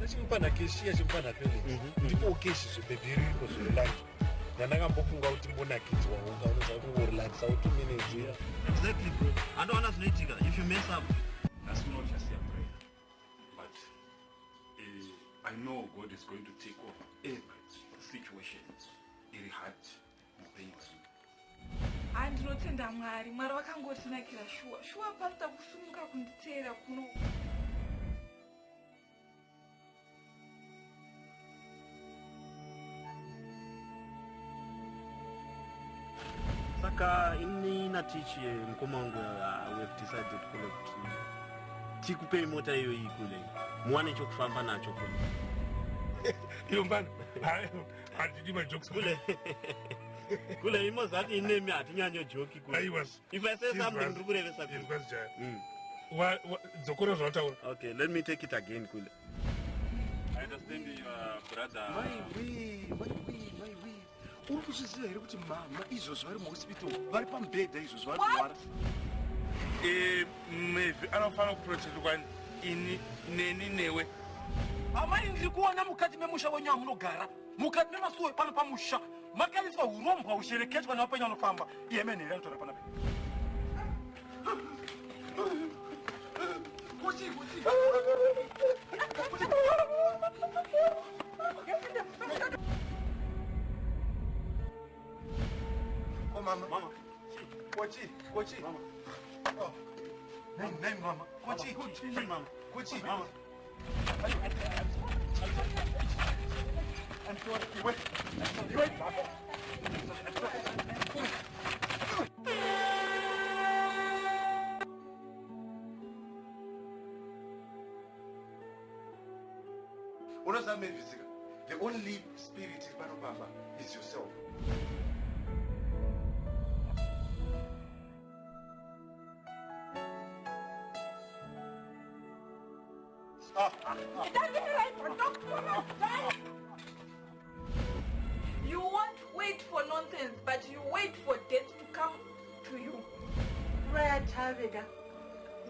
Chimpana keshi ya chimpana pele. Ndipo keshi zubebiri ko zulai. Nanaga mbofunga uti mbona kitu wa unga unaweza ku relax out 2 minutes here. Exactly, bro. I don't want to let you go. If you mess up, that's not just a prayer. But I know God is going to take over every situation. Iri hard mupenzi. Andinotenda Mwari. Mwari vakangotinakira shuwa pastor kusumuka kunditeera kuno. Saka inina teach mkoma wangu we have decided kule kuti tikupe mota hiyo ikule muone chokufamba nacho kule Yombana atidima jokes kule imozati inemi atinyanyo joke kule. If I say something ndukurevesa kule zokoro zvotaura. Okay, let me take it again kule. I understand your brother. My way. Urikuzviziva here kuti mama izvozvo vari muhospital vari pamubhedha izvozvo vari kurwara. Maybe anofanira kuprotectwa ini neni newe. Amai ndiri kuona mukati memusha wenyu wamunogara, mukati memasuo pano pamusha makaiswa urombwa ushereketwa nawapenyu vanofamba. Iyemene here anotora pana pe. Oh mama. Kochi. Mama. Oh. Name mama. Kochi. Mama. Kochi. Mama. I'm sorry. Wait. unozamevhizika. The only spirit in panopamba is yourself. You won't wait for nonsense, but you wait for death to come to you. Vayathaveda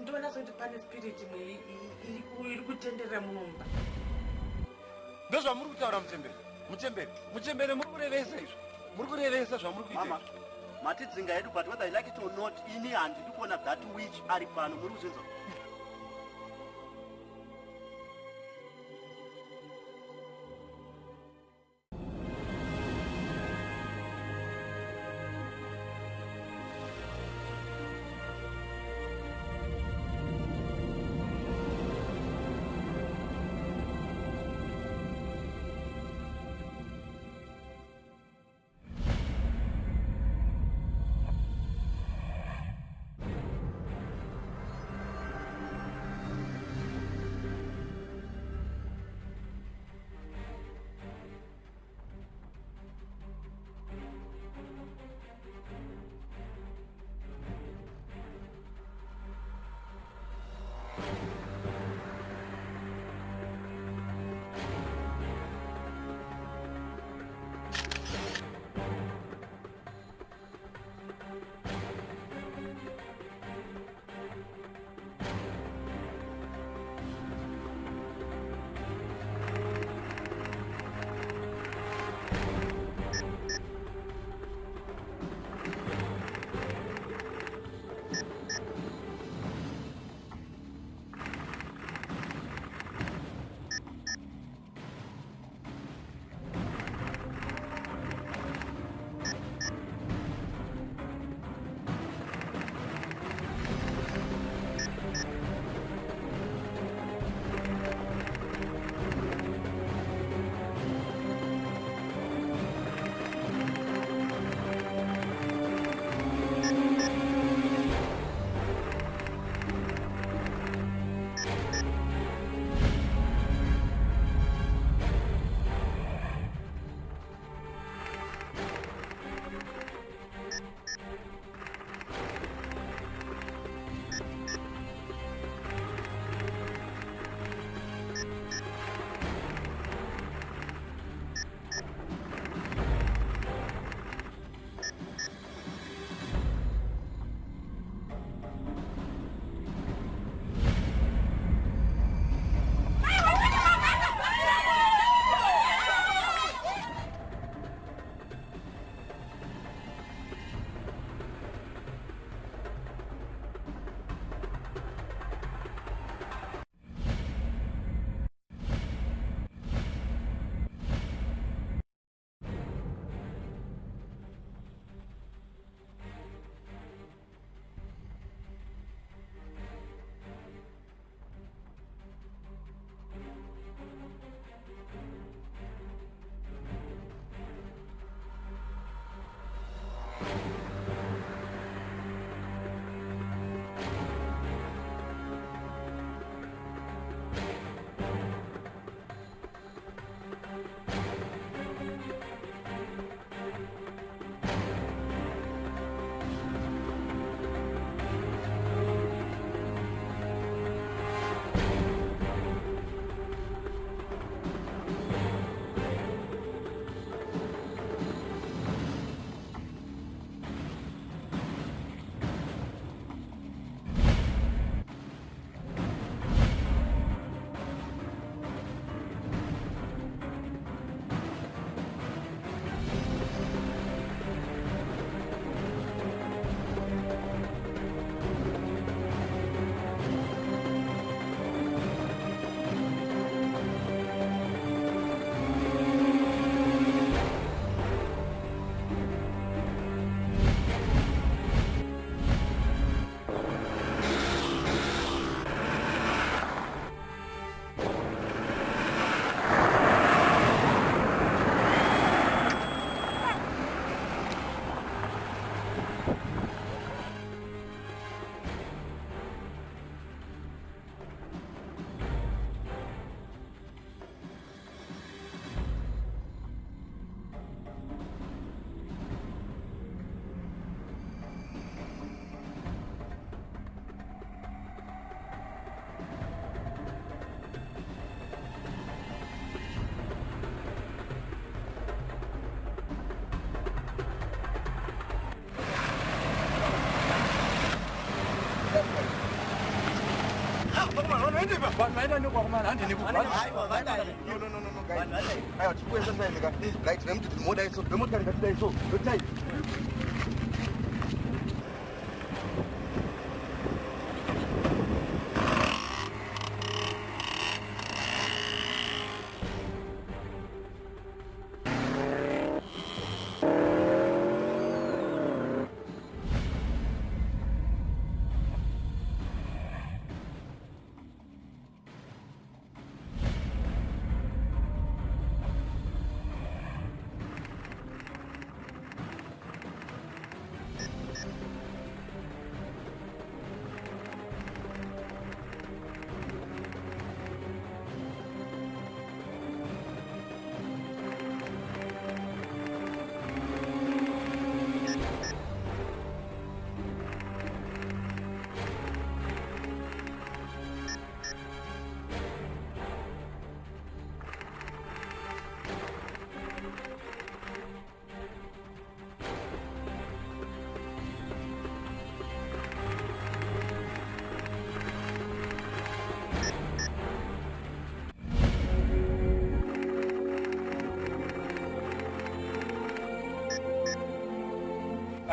ndona kuti pane spirit imwe iri kutenderera munomba. Ndozvamuri kutaura muchembere muri kurevesa izvo. Muri kurevesa zvamuri kuita. Mama, matidzinga yedu but whether you like it or not, ini handidi kuona that witch ari pano muri kuzvinzwa.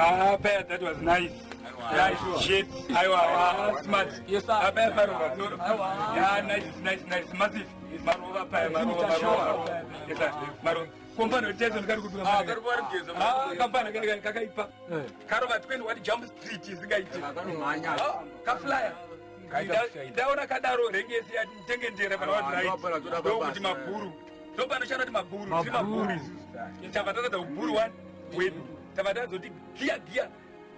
Ah, Pat, that was nice. Nice shit. Smart. Yes, sir. Yeah, nice. Massive. Marova, Marova. Yes, sir. Marova. Company Jason Gargu. Company Kakaipa. Karova 21 Jump Street is the guy. Kaflyer. Ndaona kadaro rengesi atitengendera pana right. Ndokuti Mabhuru. Ndopano chana Mabhuru, Mabhuru. Tavatata ubhuru one wedu. Tavatata zoti gia.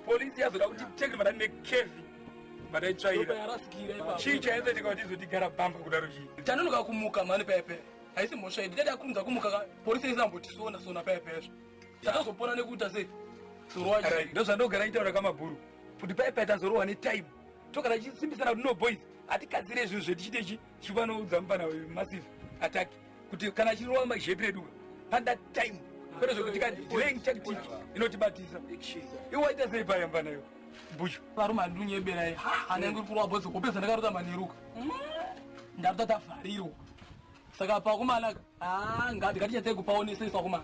Police yazoda kuti take madani nekevi. Madaitsvaira. Chicha yenze tikati zoti gara bamba kudaro chi. Tanonoka kumuka mani pepe. Haisi mosha idi. Dada kunza kumuka police izamboti sona pepe. Tatazopona nekuta sei. Surwaji. Ndozvandogara itaura kaMabhuru. Kuti pepe tazorowa ne time. Tokara chisimbisana kuti no boys atikadzire zvinhu zvetichitechi chivanoudza mupana massive attack kuti kana chirova mazhepiredu panda time kwete zvokuti delaying tactic inotibatisa iwaita sei paya mbanayo mbucho varume andiunyeberai anenge kurwa bhozi kopesa ndakarota maneruka ndarutata vharirwa saka pakumanaka ngatichadzai kupaonesesa kumana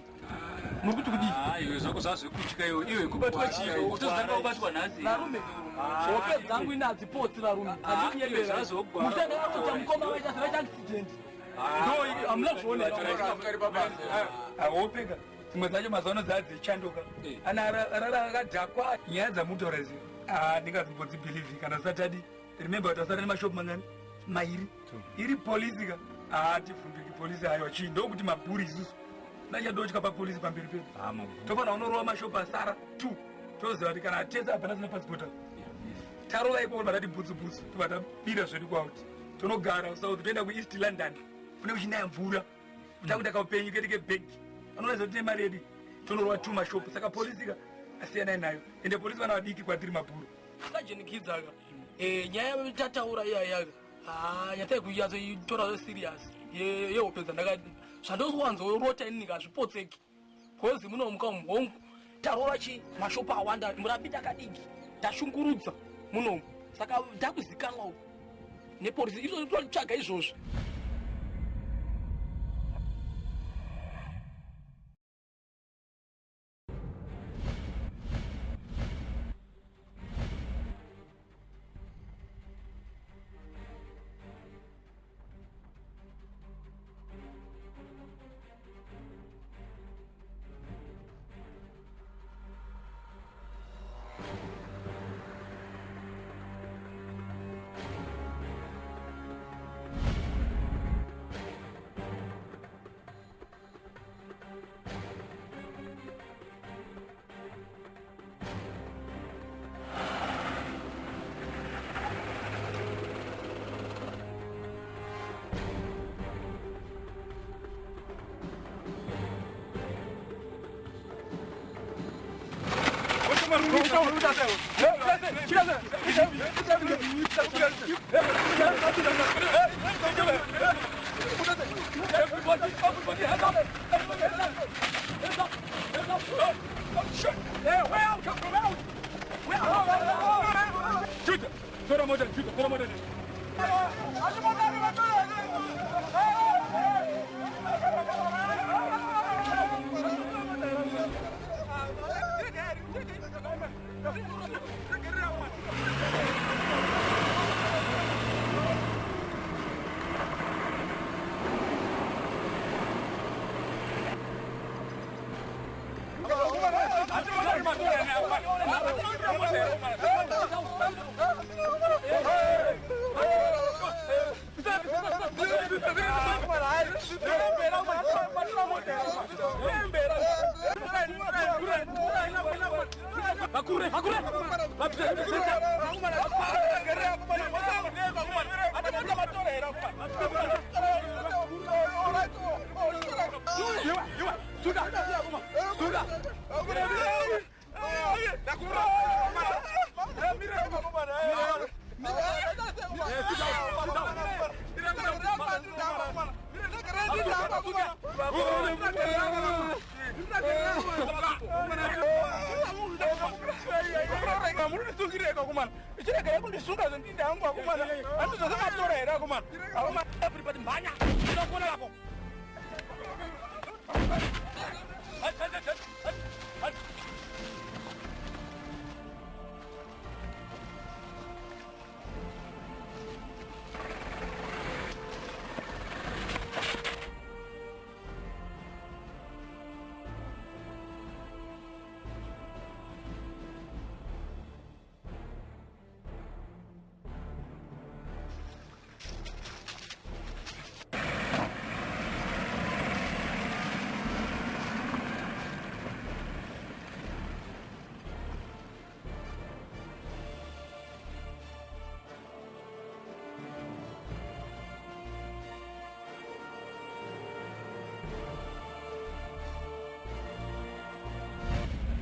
muri kuti kudii iwe zvako zvazvekutya iwe kubatwa chiro utozanga kubatwa nhasi varume hope dzangu ine hadzipotsi varume handikunyeberai mutandakuta mukoma vachazira chaaccident ndo hamuna zvionera hopeka dzimwe dzacho mazuva dzadzichandoka ana rakadhakwa nyaya dzamutaura izi ndingazimbodzibhilivhi kana satadi remember kuti asara nemashopu mangani mairi iri polisi ka hatifumbiki polisi aiwa chii ndokuti Mabhuru isusu nachadotya papolisi pamberi pedu tofana unorova mashopu asara 2 toziva kuti kana atesa apana zina pasipota tarova ikoko vatati bhutsu tovatabira zvedu kwauti tonogara south toenda kueast london kune kuchinaya mvura takuti akaupenyu ketike bhegi anoraidza kuti nemari yedu tonorova 2 mashopu saka polisika asiyanai nayo ende polisi vana vadiki kwatiri Mabhuru akajenikidzaka nyaya tataura iyayaka nyatai kuyazoitora serious yehope dzandakati zvandowanzorota inini hazvipotseki kozi munomuka mumhongu tarova chi mashopu awanda murabi takadiki tashungurudza munomu saka ndakuzikanwa nepolisi itotsvaga izvozvo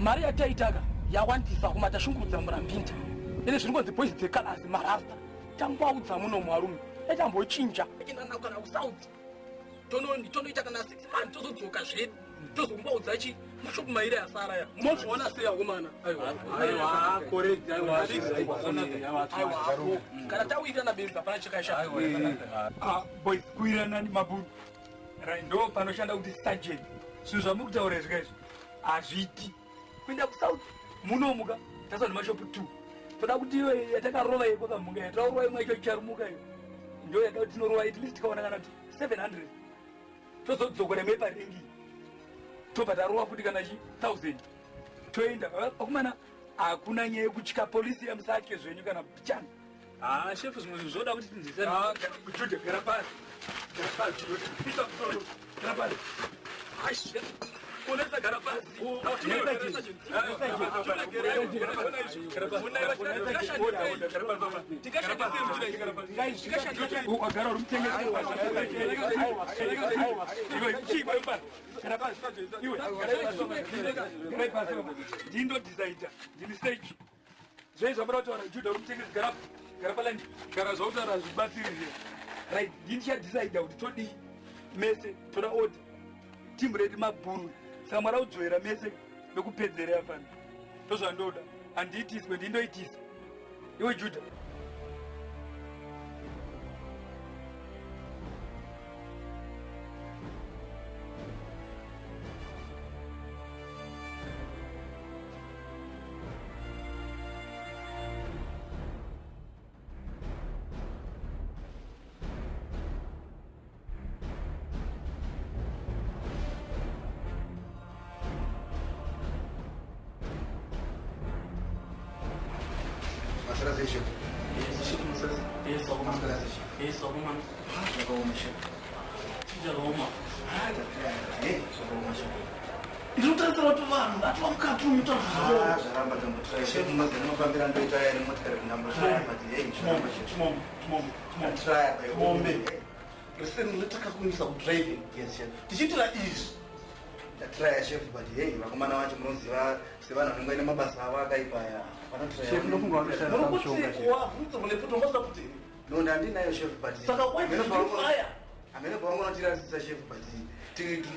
mari yataitaga yawandisa kuma tashungurudza murambinda ine zviri kunzi boisi dzekalasi marasta tangwaudza muno mwarume etambochinja echinanakana kusaudzi tonoita kana 6 months tozodzoka zvedu tozongwaudza chi mashopu mairi asara ya mozviona sei akomana kana tawirana benzi hapana chakashata boys kuwiranani Mabhuru ndo panoshanda kuti sergeant zvinhu zvamuri kutaura izvi hazviti kuenda kusouth munomuka tasva nemashopu 2 toda kuti iyo yatakarova yekwakamunga yataurova imwe yacho charimuka iyo ndo yada kuti tinorova at least tikaona kana kuti 700 tozodzokera meparengi tobva tarova futi kana 1000 toenda akumana hakuna nyaya yekutyika polisi yamusatye zvenyu kana pichana shefu zvimwe zvinhu zvoda kuti tinzisekujude gara pasi unaweza gara pasi wagara uri ndinodhisaidha ndini stage zvaizvamura kutaura juda uri mutengesi gara palandi gara zvautaura zvibatsirire right ndinichadhisaidha kuti todii mese toda order timu redu Mabhuru saka mwara kudzvera mese nekupedzerera pano ndozvandoda handiitiswe ndindoitiswa iwe Juda tichitira izvi ndatiraya chef but hey vakomana vacho munoziva sevanhu vanenge vaine mabasa avo akaipaya no ndandinayo chef but amene pavangonotirasisa chef but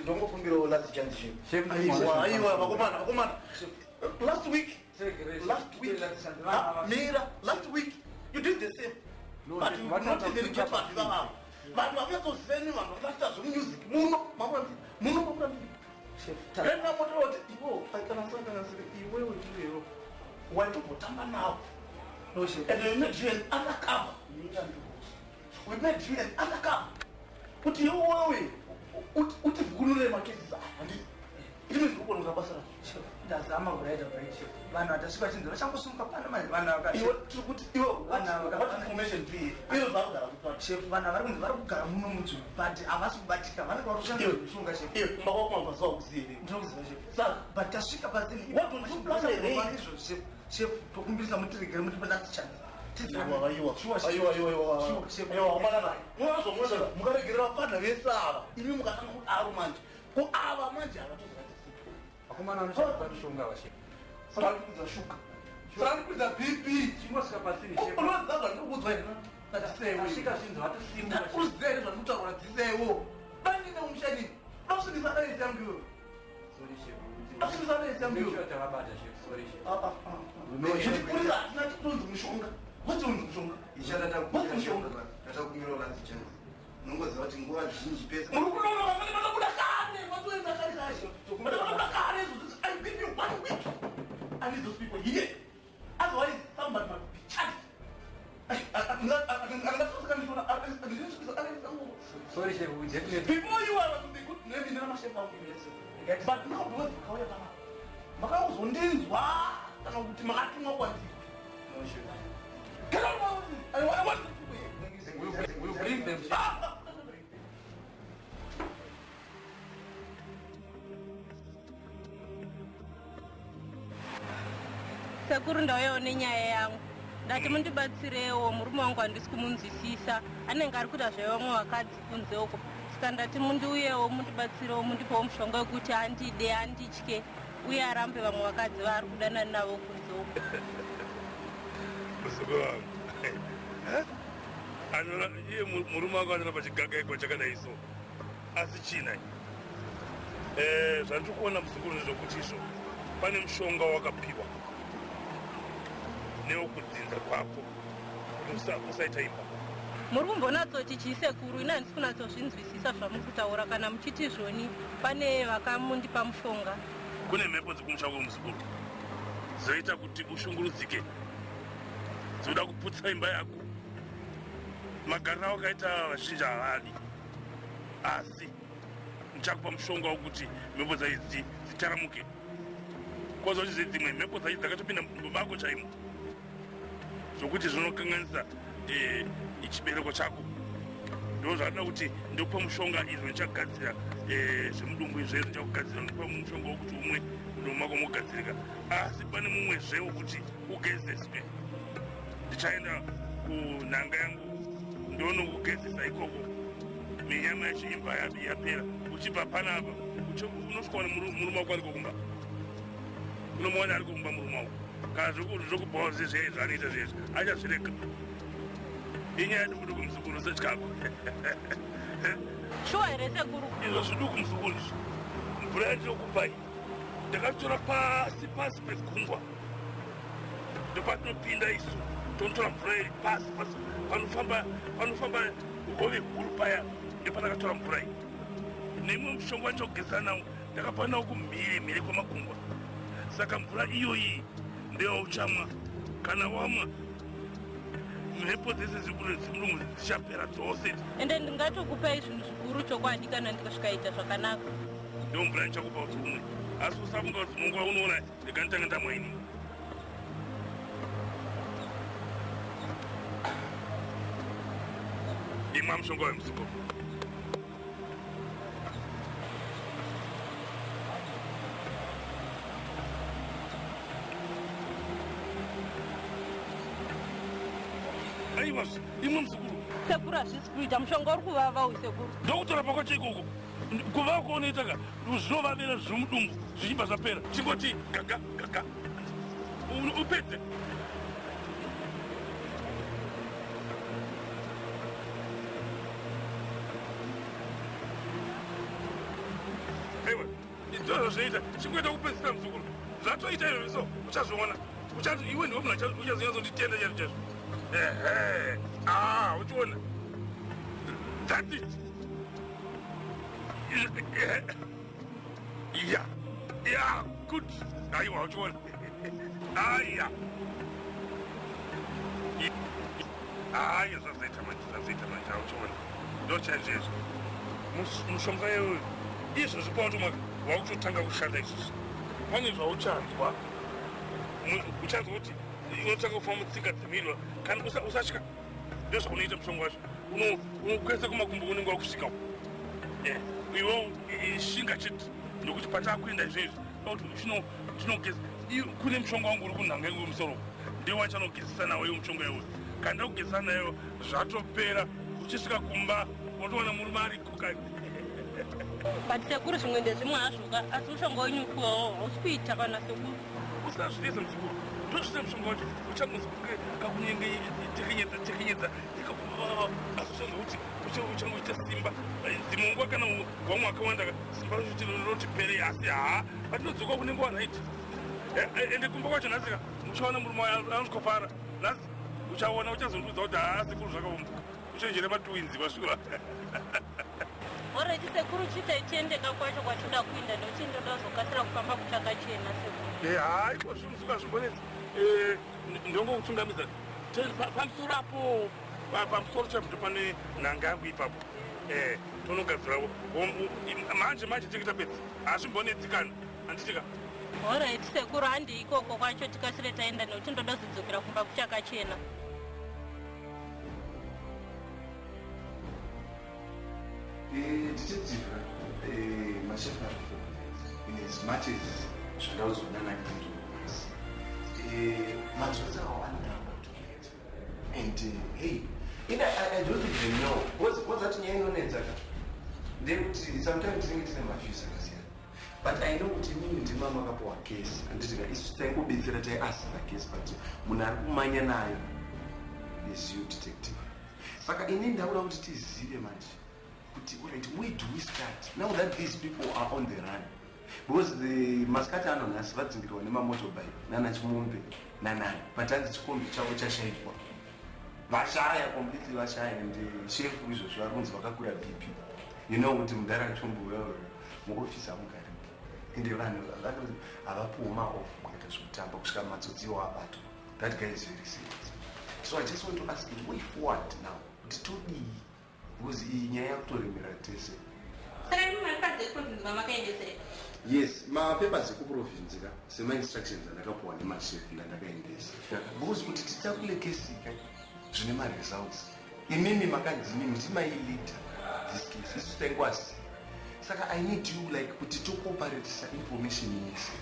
ndongokumbirawo last chance chef aiwa vakomana last week Mira, last week you did the same but unotenderiket vaziva vavo vanhu vavatoziveni vanhu vakaita zvemusic muno makurambiaenamototi iwo kana sanganisire iwewe iweyo waitombotamba navo and we made you an undercover we made you an undercover kuti iwewe utivhunure makesisi handii imi ndikukononga basa racho ndazama kuraita right vanhu vatasvika chinzira changosunga pana kuti information ndii iyo zvakugara chef vanhu vari kunzi vari kugara muno mutu but havasi kubatika vanenge varushandira kusunga chef makakumabaziva kuzive ndinokuziva chef saka but tasvika pasini chef chef tokumbirisa mutiregere mutipadatishana mukaregerera vafana vese ava imi mukatanga kudaro manje ko ava manje havatozaaaakuudza shuka sakuudza bp chingosvika pasini unoziva zvandikuudzwa uzere zvandikutaura dzisewo danine umushani dosvindisa daisi yangu iwe dosvindisa daisi yangu iwe ndipurisa hatina titonzi mushonga watonzi mushonga nongoziva kuti nguva zhinji pese muri kunonoka kuti vanobuda kare vatoenda kare kashe vanobuda kare izvozvo I give you 1 week I need those people here otherwise somebody must be charged before you are to be good name in the mashe pangu but now because vakauya kana makauzondinzwa kana kuti makatumwa kwandiko Get out of my office! I want the people here. We'll bring them. Sekuru ndauyawo nenyaya yangu ndati mundibatsirewo murume wangu handisi kumunzwisisa anenge ari kuita zvevamwe vakadzi kunze uko saka ndati mundiuyewo mundibatsirewo mundipewo mushonga wekuti andide anditye uye arambe vamwe vakadzi vaari kudanana navo kunze uko musuku wangu anoona iye murume wako anoona pachigagaikwa chakadai so asi china zvandiri kuona muzukuru nezvokuti izvo pane mushonga wakapiwa newokudzinza kwako kuti usaita imba muri kumbonatsoti chisekuru ine handisi kunatsozvinzwisisa zvamuri kutaura kana muchiti zvoni pane vakamundipa mushonga kune mhepo dzekumusha kwemuzukuru zoita kuti ushungurudzike dzoda kuputsa imba yako magariro akaita vazhinji havadi asi ndichakupa mushonga wokuti mhepo dzaidzi dzitaramuke kwaza kuti dzimwe mhepo dzaidzi dzakatopinda mumako chaimo zvokuti zvinokanganisa chibereko chako ndo zvada kuti ndokupa mushonga izvo ndichagadzira zvemudumbu izvezvo ndichakugadzira ndokupa mushonga wokuti umwe mudumbu mako mogadzirika asi pane mumwezve wokuti ugezeswe ndichaenda kunhanga yangu ndonokugezesa ikoko nenyama yachiimba yapera uchibva panapa unosvikawana murume wako ari kokumba unomuwana ari kokumba murume wako kana zvokubhawa zvezvaanoita zvezvi achazvireka inyaya duku muzukuru setyako shuwa here sekuru izvo zviduku muzukuru izvi mvura yandinokupai ndakatora pasi pegungwa ndopatinopinda isu tonotora mvura iri pasi panofamba hove huru paya ndopatakatora mvura iyi neimwe mushonga wandinogezana nawo ndakapa nawo kumhiri kwamakungwa saka mvura iyoyi ndeyauchamwa kana wamwa mhepo dzese dzemudumbu dzichapera dzose ende ndingatokupei zvinhu zvikuru chokwadi kana ndikasvikaita zvakanaka ndo mvura ndichakupa kuti umwe asi usafunga kuti munguva unoona ndikanditanga ndamwa ini imwa mushonga wemuzukuru aiwa imwe muzukuru sekuru hazvisi kuita mushonga uri kuvava uyu sekuru ndokutora pakwacho ikoko kuvava kuonoitaka zvinovavira zvomudumbu zvichibva zvapera chingoti gaga upedze aiwa izvozvo zvoita chingoita kupedzisa muzukuru zvatoita izvozvo uchazviona iwe ndiwe munhu uchazonyatsonditenda chaizvo chaizvo uchiona that's it yeah good aiwa uchiona aya zvazaita manje uchiona ndochaizvezvo mushonga iyoyo izvozvo pautomwa wakutotanga kushanda izvozvo pane zvauchanzwa uchanzwa kuti unotanga kufamba mutsika dzemiriwa kana usatya ndozvaunoita mushonga wacho unokwesa kumakumbo unenge wakusvikawo iwo shinga chete ndokuti patakuenda izvezvi kuti chinogeza kune mushonga wangu uri kunhanga ingu musoro ndewachanogezesa nawo iwo mushonga iwoyo kana ndakugezesa nayo zvatopera uchisvika kumba wotoona murume ari kukani but sekuru zvimwe ndezvimwe hazvoka asi mushonga wenyu hausi kuita kana sekuru usazvinesa muzukuru ndozvita mushonga wacho uchangozi kunge kakunyenge tekenyedza azvichanzwa kuti uchangoita simba dzimwe kana wamwe akawanda simba roti pere asi patinodzokwa kunenge wanaiti ende kumba kwacho nhasika uchaona murume anoswafara nhasi uchaona uchazondudza kuti sekuru zvakaumbuka uchenjere matwinzi vasvika oreti sekuru chitai tiendeka kwacho kwatinoda kuinda ndokuti ndoda kuzokasira kufamba kuchakachena sekuru haiko zvimusuka zvimbonetsi ndongokutungamidza pamusoro apo pamusoro chabudo pane nhanga yangu ipapo tonogadzirawo manje tikitapedza hazvimbonetsi kana handitika orit sekuru handi ikoko kwacho tikasire taenda nekuti ndoda kuzodzokera kumba kuchakachena detective mashefa in as much as zvandauzoonana nenzvomasi manzvose awanda about to get and hey I don't even know what's that nyaya inonetsaka ndekuti sometimes tinenge tine maviews akasiyana but I know kuti inini ndima makapuwa kesi anditika isu taingobetsera taiasira kesi but munhu ari kumanya nayo is you detective saka ini ndauda kuti tizive manje right, where do we start now that these people are on the run? Because the maskati anonhasi vadzingirwa nemamotobike nanachimombe nanani but hanzi chikombi chavo chashaikwa vashaya completely vashaya and shefu izvozvo vari kunzi vakakwira bp you know kuti mudarachombo muofisi hamugari ende vanhu havapuwo maofu kuita zvekutamba kusvika matsodziwo abatwa. That guy is very serious. So I just want to ask you, way forward now kuti todii because iyi nyaya yakutoremera tese. Yes, mapapers ekuprovince ka sema-instructions andakapuwa nemashefu ndandakaendesa because kuti titakule kesi ka zvine ma-results imimi makanzini ndimailita this case isu taingwasi saka I need you like kuti tocooperatesa information yese.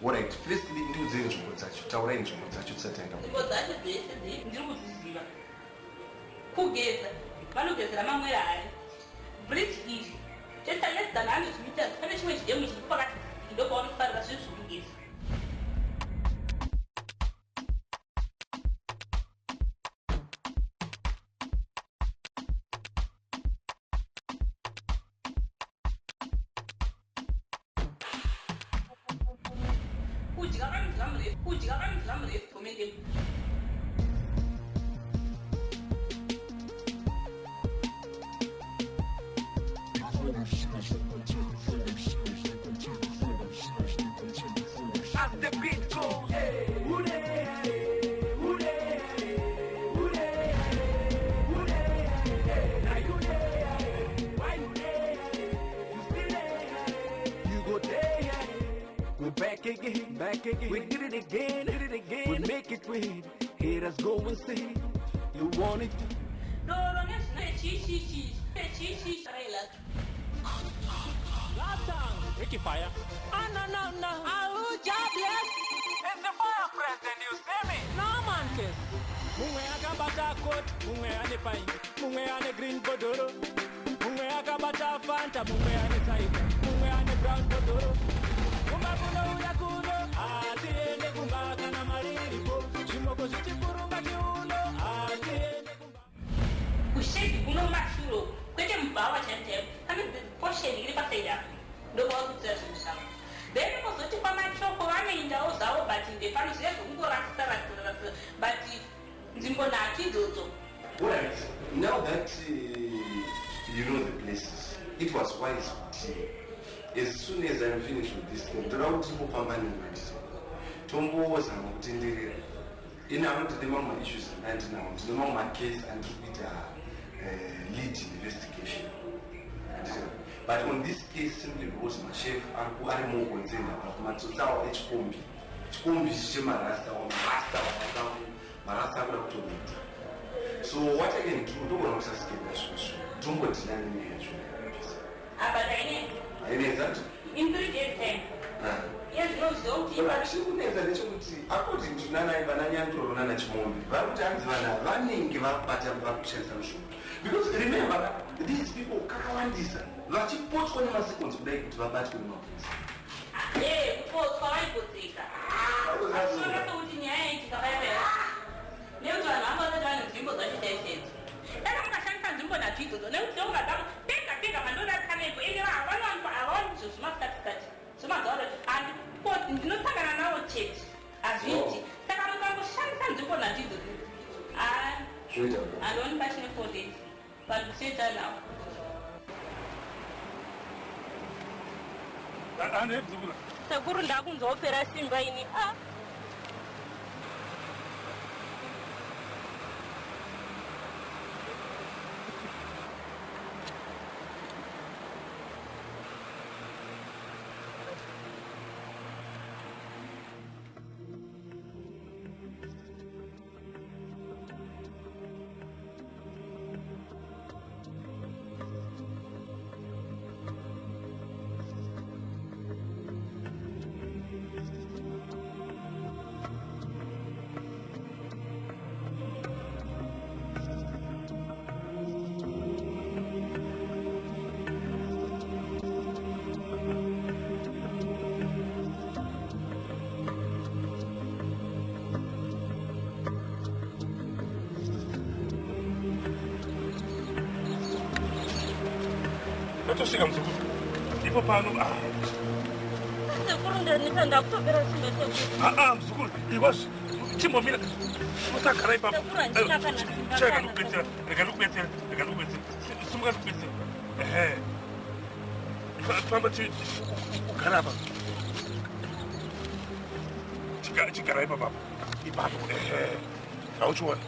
Alright, firstly ndiudze nzvimbo dzacho, taurai nzvimbo dzacho tisati taenda. Nzvimbo dzacho dzese ndiri kudziziva. Kugeza vanogezera mamwe hari bridge iri just less than 100 meters pane chimwe chidemu chiri pakati ndopavanofarira zvinhu zvokugeza. kudya vanodya murefu komende as the beat goes, why you there? You still there? You go there? We're back again. We did it again. We make it win. Haters go insane. You want it? No, Last time, Ricky Fire. No. Oh, job, yes. It's the fire president, you see me? No, man, kiss. Mungwe akabata coat, mungwe ane pine, mungwe ane green bodoro, mungwe akabata fanta, mungwe ane cider, mungwe ane brown bodoro. Kumba kuno uya kuno, atiende kumba kana mariripo, chimoko chichikurumba chiuno, atiende kumba. kushedi kuno mashuro kwete mubhawa chaitaipo pane portion iri pasaidi apo ndokwava kuitira zvinhu zvavo then kuzoti kwamachoko vanoindawo zvavo but ndepano zvezvokungorasita but nzvimbo nhatu idzodzo. Alright, now that you know the places, it was wise to as soon as I'm finished with this thing, toda kuti timbofamba nemadhizo tombozama kutenderera ine amati ndine mamwe issues andinawo ndine mamwe macase andiri kuita lead investigation. But on this case simply because machef ari more concerned about matsotsi awo echikombi chemarasta marasta akuda kutomita. So what I can do, ndogona kusasikenda zvosvo tombodhila nenyaya yacho hainetsa chiri kunetsa ndechekuti according to vananyandoro nanachimombe vari kuti hanzi vanhu vanenge vakubata vari kushandisa mushonga because remember these people kakawandisa vachipotwa nemaseconds kudai kuti vabatwe nemapolisa kupotswa vaipotseka asinoratouti nyaya itika vaiva nekuti vanhu vambasati vane nzvimbo dzacho chaizvedzo dana mukashandisa nzvimbo nhatu idzodzo nekuti seungadaro pega pega vandodatsanepo ende havawani zvozvimastatisati zvomazaura kuti ndinosangana navo chete hazviiti saka mukangoshandisa nzvimbo nhatu idzodzo handioni pachine fodeti vanhu kutoita navo sekuru ndakunzopera simba ini Ndotosvika muzukuru ipo pano sekuru ndanisa ndakutopera simba sekuru muzukuru iwazvi chimbomira usagara ipapo sekuru handina kana simba rega ndikubetsera simuka ndikubetsera famba ugara apa chigara ipapapo gauchiona